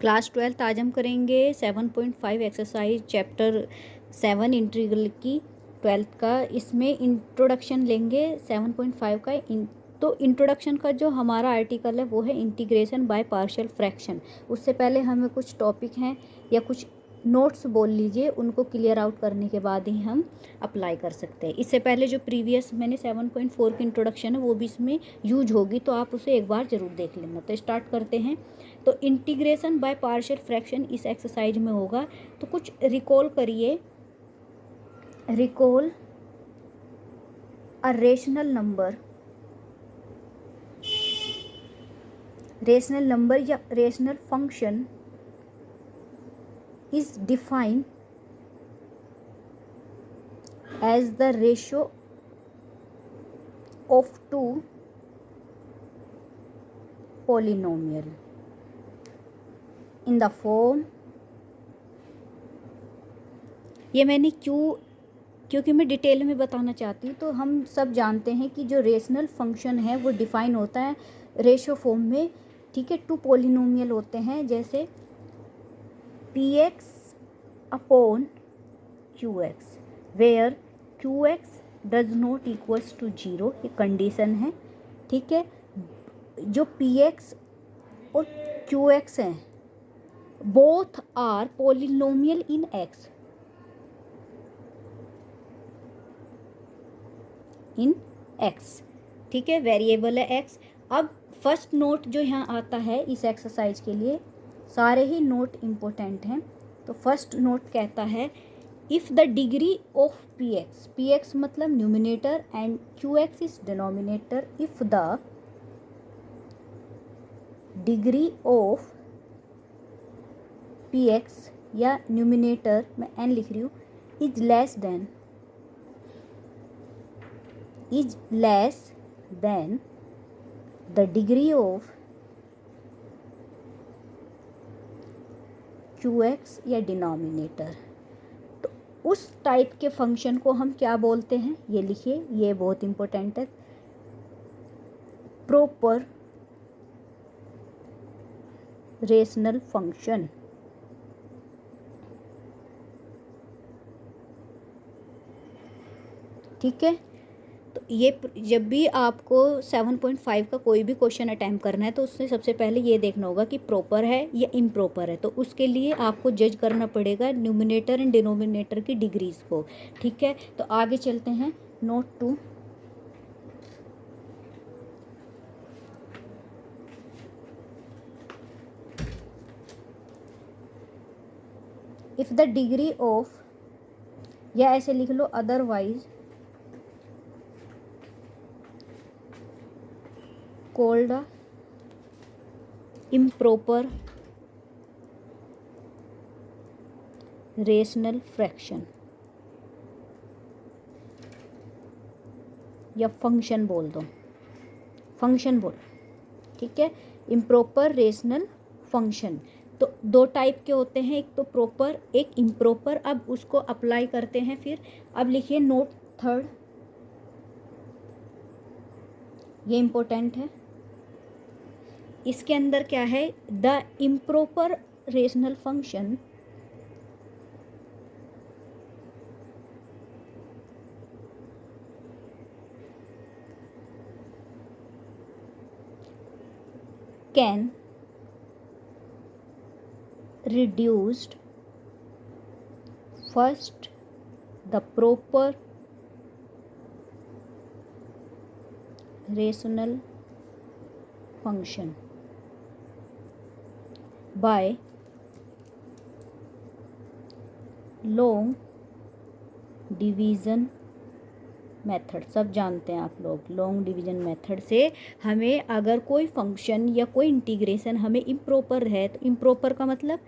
Class 12 आज हम करेंगे 7.5 एक्सरसाइज चैप्टर 7 इंटीग्रल की 12th का। इसमें इंट्रोडक्शन लेंगे 7.5 का। तो इंट्रोडक्शन का जो हमारा आर्टिकल है वो है इंटीग्रेशन बाय पार्शियल फ्रैक्शन। उससे पहले हमें कुछ टॉपिक हैं या कुछ नोट्स बोल लीजिए, उनको क्लियर आउट करने के बाद ही हम अप्लाई कर सकते हैं। इससे पहले जो प्रीवियस मैंने 7.4 की इंट्रोडक्शन है वो भी इसमें यूज होगी, तो आप उसे एक बार ज़रूर देख लेना। तो स्टार्ट करते हैं। तो इंटीग्रेशन बाय पार्शियल फ्रैक्शन इस एक्सरसाइज में होगा। तो कुछ रिकॉल करिए। रिकॉल अ रेशनल नंबर या rational function is defined as the ratio of two polynomial in the form। ये मैंने क्योंकि मैं डिटेल में बताना चाहती हूँ। तो हम सब जानते हैं कि जो रेशनल फंक्शन है वो डिफाइन होता है रेशो फॉर्म में, ठीक है। टू पॉलिनोमियल होते हैं, जैसे px upon qx, where qx does not equals to 0, ये कंडीशन है, ठीक है। जो px और qx हैं both are polynomial in x, ठीक है, वेरिएबल है x। अब फर्स्ट नोट जो यहाँ आता है इस एक्सरसाइज के लिए, सारे ही नोट इम्पोर्टेंट हैं। तो फर्स्ट नोट कहता है if the degree of px मतलब numerator and qx is denominator, if the degree of px या न्यूमिनेटर मैं n लिख रही हूँ is less than the degree of qx या डिनोमिनेटर, तो उस टाइप के फंक्शन को हम क्या बोलते हैं, ये लिखिए, ये बहुत इंपॉर्टेंट है। प्रॉपर रेशनल फंक्शन, ठीक है। तो ये जब भी आपको 7.5 का कोई भी क्वेश्चन अटैम्प्ट करना है तो उससे सबसे पहले ये देखना होगा कि प्रॉपर है या इम्प्रॉपर है। तो उसके लिए आपको जज करना पड़ेगा न्यूमिनेटर एंड डिनोमिनेटर की डिग्रीज को, ठीक है। तो आगे चलते हैं। Note 2, if the degree of, या ऐसे लिख लो otherwise called a improper rational fraction या फंक्शन बोल दो, फंक्शन बोल, ठीक है। इम्प्रॉपर रेशनल फंक्शन तो दो टाइप के होते हैं, एक तो प्रॉपर एक इम्प्रॉपर। अब उसको अप्लाई करते हैं फिर। अब लिखिए नोट 3, ये इम्पोर्टेंट है। इसके अंदर क्या है, the improper rational function can reduced first the proper rational function by long division method. सब जानते हैं आप लोग, लॉन्ग डिवीजन मेथड से हमें अगर कोई फंक्शन या कोई इंटीग्रेशन हमें इम्प्रॉपर है, तो इम्प्रॉपर का मतलब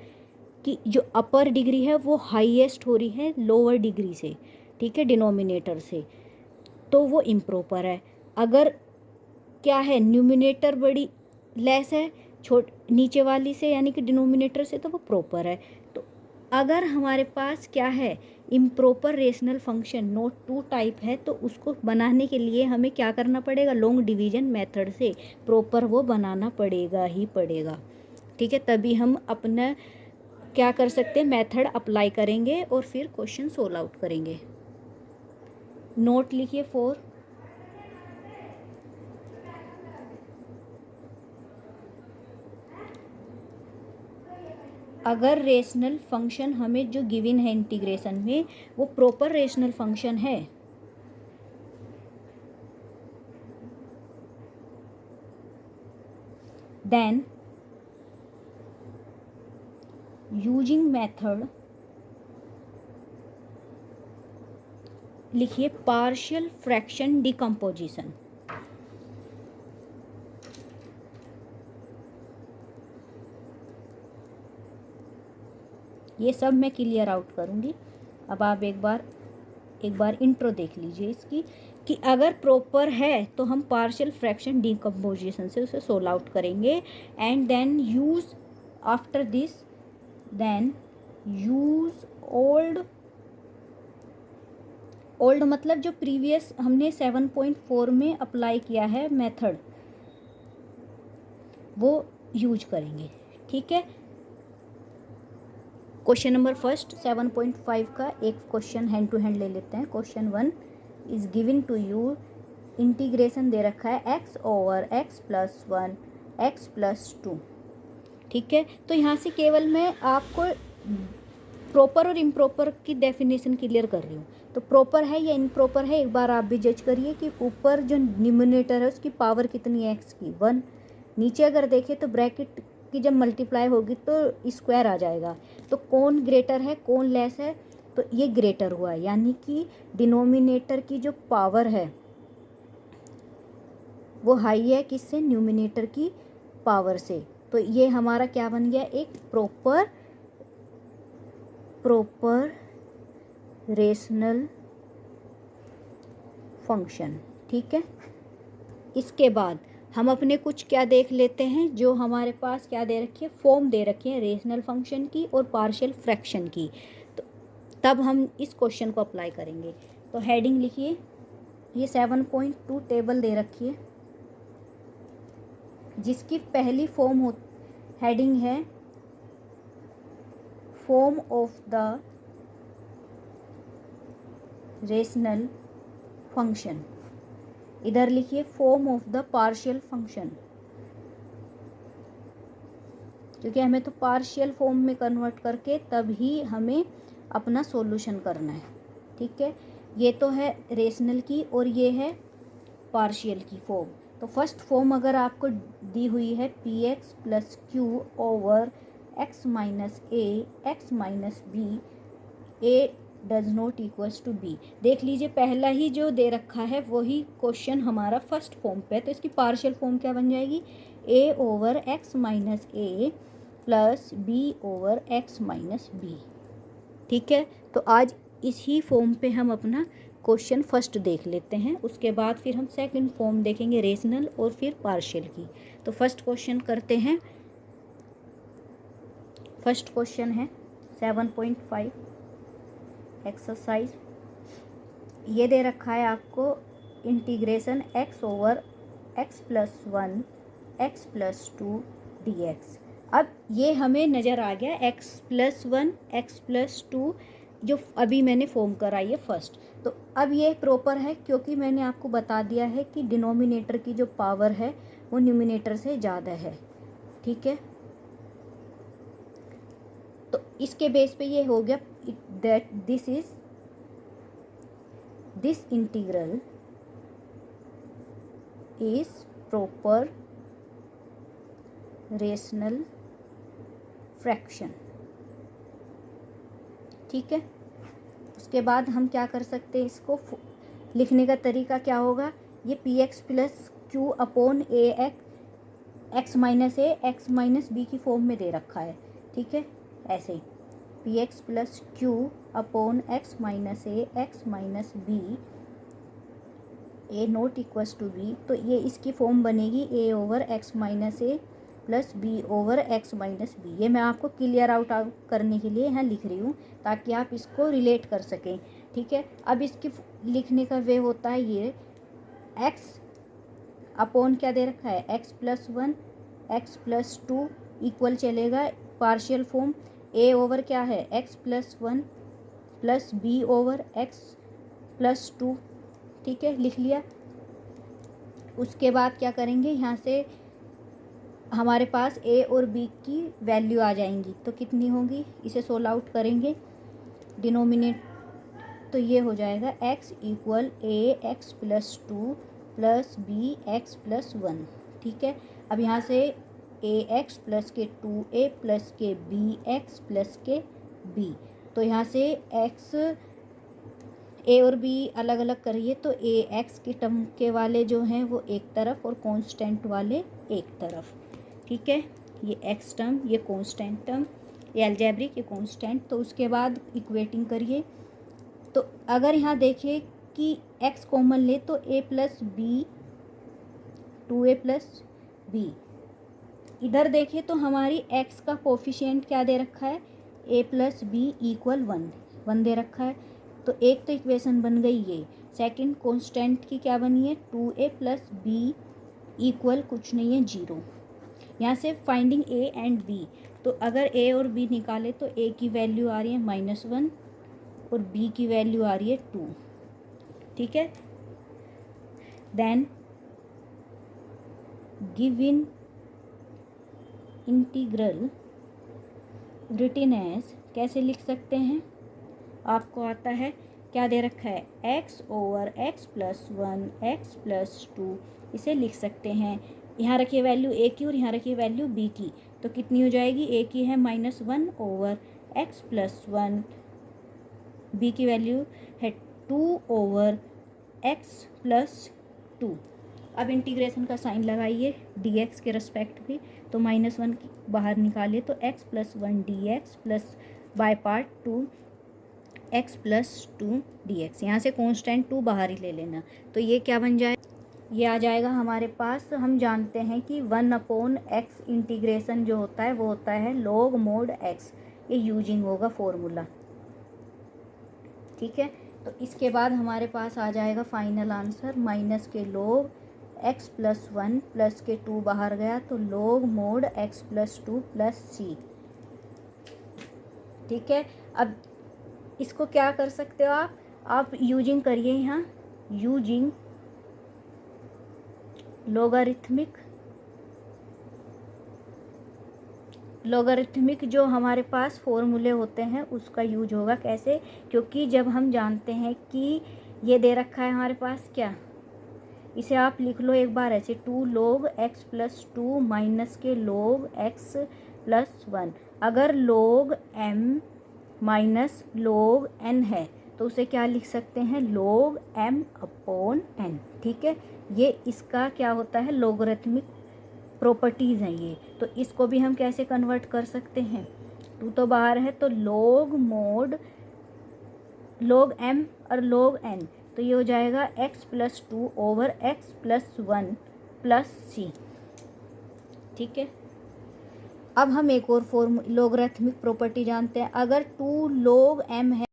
कि जो अपर डिग्री है वो हाईएस्ट हो रही है लोअर डिग्री से, ठीक है, डिनोमिनेटर से, तो वो इम्प्रॉपर है। अगर क्या है, न्यूमिनेटर बड़ी लेस है नीचे वाली से यानी कि डिनोमिनेटर से, तो वो प्रॉपर है। तो अगर हमारे पास क्या है, improper rational function note 2 type है, तो उसको बनाने के लिए हमें क्या करना पड़ेगा, लॉन्ग डिवीजन मेथड से प्रॉपर वो बनाना पड़ेगा ही पड़ेगा, ठीक है, तभी हम अपना क्या कर सकते हैं, मेथड अप्लाई करेंगे और फिर क्वेश्चन सोल्व आउट करेंगे। नोट लिखिए 4। अगर रेशनल फंक्शन हमें जो गिवन है इंटीग्रेशन में वो प्रॉपर रेशनल फंक्शन है, देन यूजिंग मेथड, लिखिए पार्शियल फ्रैक्शन डिकम्पोजिशन। ये सब मैं क्लियर आउट करूँगी। अब आप एक बार इंट्रो देख लीजिए इसकी, कि अगर प्रॉपर है तो हम पार्शियल फ्रैक्शन डिकम्पोजिशन से उसे सोल्व आउट करेंगे। And then use after this, then use old मतलब जो प्रीवियस हमने 7.4 में अप्लाई किया है मेथड, वो यूज करेंगे। ठीक है, क्वेश्चन नंबर फर्स्ट 7.5 का एक क्वेश्चन हैंड टू हैंड ले लेते हैं। Question 1 is given to you, integration दे रखा है x over x plus 1 x plus 2। ठीक है, तो यहाँ से केवल मैं आपको प्रॉपर और इम्प्रॉपर की डेफिनेशन क्लियर कर रही हूँ। तो प्रॉपर है या इम्प्रॉपर है, एक बार आप भी जज करिए कि ऊपर जो न्यूमरेटर है उसकी पावर कितनी है x की, 1। नीचे अगर देखें तो ब्रैकेट की जब मल्टीप्लाई होगी तो स्क्वायर आ जाएगा। तो कौन ग्रेटर है कौन लेस है, तो ये ग्रेटर हुआ, यानी कि डिनोमिनेटर की जो पावर है वो हाई है किससे, न्यूमिनेटर की पावर से। तो ये हमारा क्या बन गया, एक प्रॉपर रेशनल फंक्शन। ठीक है, इसके बाद हम अपने कुछ क्या देख लेते हैं, जो हमारे पास क्या दे रखी है, फॉर्म दे रखी है रेशनल फंक्शन की और पार्शियल फ्रैक्शन की। तो तब हम इस क्वेश्चन को अप्लाई करेंगे। तो हेडिंग लिखिए, ये 7.2 टेबल दे रखी है जिसकी पहली फॉर्म हेडिंग है form of the rational function. इधर लिखिए form of the partial function, क्योंकि हमें तो पार्शियल फॉर्म में कन्वर्ट करके तभी हमें अपना सॉल्यूशन करना है। ठीक है, ये तो है रेशनल की और ये है पार्शियल की फॉर्म। तो फर्स्ट फॉर्म अगर आपको दी हुई है p x plus q over x minus A x minus B, a does not equals to b. देख लीजिए पहला ही जो दे रखा है वही क्वेश्चन हमारा फर्स्ट फॉर्म पे है, तो इसकी पार्शियल फॉर्म क्या बन जाएगी, A over x minus A plus B over x minus B. ठीक है, तो आज इसी फॉर्म पे हम अपना क्वेश्चन फर्स्ट देख लेते हैं, उसके बाद फिर हम सेकंड फॉर्म देखेंगे रेशनल और फिर पार्शियल की। तो फर्स्ट क्वेश्चन करते हैं। फर्स्ट क्वेश्चन है 7.5 एक्सरसाइज। ये दे रखा है आपको integration x over x plus 1 x plus 2 dx। अब ये हमें नज़र आ गया x प्लस 1 x प्लस 2 जो अभी मैंने फॉर्म कराई है फर्स्ट। तो अब ये प्रॉपर है क्योंकि मैंने आपको बता दिया है कि डिनोमिनेटर की जो पावर है वो न्यूमिनेटर से ज़्यादा है। ठीक है, तो इसके बेस पे ये हो गया that this integral is proper rational fraction. ठीक है, उसके बाद हम क्या कर सकते हैं, इसको लिखने का तरीका क्या होगा, ये P x plus Q upon A x minus A x minus B की फॉर्म में दे रखा है। ठीक है, ऐसे ही P x plus Q upon X minus A x minus B, A not equals to B. तो ये इसकी फॉर्म बनेगी A over x minus A plus B over x minus B. ये मैं आपको क्लियर आउट करने के लिए यहाँ लिख रही हूँ ताकि आप इसको रिलेट कर सकें। ठीक है, अब इसकी लिखने का वे होता है ये एक्स अपॉन क्या दे रखा है, x plus 1 x plus 2 equal चलेगा, पार्शियल फॉर्म a ओवर क्या है x+1 plus b over x+2, ठीक है, लिख लिया। उसके बाद क्या करेंगे, यहाँ से हमारे पास a और b की वैल्यू आ जाएंगी, तो कितनी होंगी, इसे सोल्व आउट करेंगे डिनोमिनेट, तो ये हो जाएगा x equal ax+2 plus bx+1, ठीक है। अब यहाँ से ax प्लस के 2a प्लस के bx प्लस के b, तो यहाँ से x a और b अलग अलग करिए, तो ax की टर्म के वाले जो हैं वो एक तरफ और कांस्टेंट वाले एक तरफ, ठीक है। ये x टर्म, ये कांस्टेंट टर्म, ये अलजेब्रिक, ये कांस्टेंट। तो उसके बाद इक्वेटिंग करिए, तो अगर यहाँ देखिए कि x कॉमन ले तो a plus b 2a plus b, इधर देखिए तो हमारी x का कोफिशिएंट क्या दे रखा है, a प्लस बी इक्वल 1 दे रखा है, तो एक तो इक्वेशन बन गई ये। सेकंड कांस्टेंट की क्या बनी है, 2a प्लस बी इक्वल कुछ नहीं है 0। यहाँ से फाइंडिंग a एंड b, तो अगर a और b निकाले तो a की वैल्यू आ रही है -1 और b की वैल्यू आ रही है 2, ठीक है। Then given integral written as, कैसे लिख सकते हैं, आपको आता है, क्या दे रखा है, x ओवर x+1 x+2, इसे लिख सकते हैं। यहाँ रखिए वैल्यू a की और यहाँ रखिए वैल्यू b की, तो कितनी हो जाएगी, a की है -1 ओवर x+1, b की वैल्यू है 2 ओवर x+2। अब इंटीग्रेशन का साइन लगाइए dx के रेस्पेक्ट भी, तो -1 बाहर निकालिए तो x+1 dx plus by part 2 x+2 dx, यहाँ से कांस्टेंट 2 बाहर ही ले लेना, तो ये क्या बन जाए, ये आ जाएगा हमारे पास। हम जानते हैं कि 1/x इंटीग्रेशन जो होता है वो होता है log mod x, ये यूजिंग होगा फॉर्मूला, ठीक है। तो इसके बाद हमारे पास आ जाएगा फाइनल आंसर, माइनस के log x+1 प्लस के 2 बाहर गया तो log mod x+2 plus c, ठीक है। अब इसको क्या कर सकते हो आप यूजिंग करिए, यहाँ यूजिंग लोगरिथमिक जो हमारे पास फॉर्मूले होते हैं उसका यूज होगा, कैसे, क्योंकि जब हम जानते हैं कि ये दे रखा है हमारे पास क्या, इसे आप लिख लो एक बार ऐसे, 2 log x+2 माइनस के log x+1, अगर log m minus log n है तो उसे क्या लिख सकते हैं, log m/n, ठीक है। ये इसका क्या होता है, लोगरिथमिक प्रॉपर्टीज़ हैं ये, तो इसको भी हम कैसे कन्वर्ट कर सकते हैं, 2 तो बाहर है तो log mod log m और log n, तो ये हो जाएगा x+2 over x+1 plus c, ठीक है। अब हम एक और लोगरिथमिक प्रॉपर्टी जानते हैं, अगर 2 log m है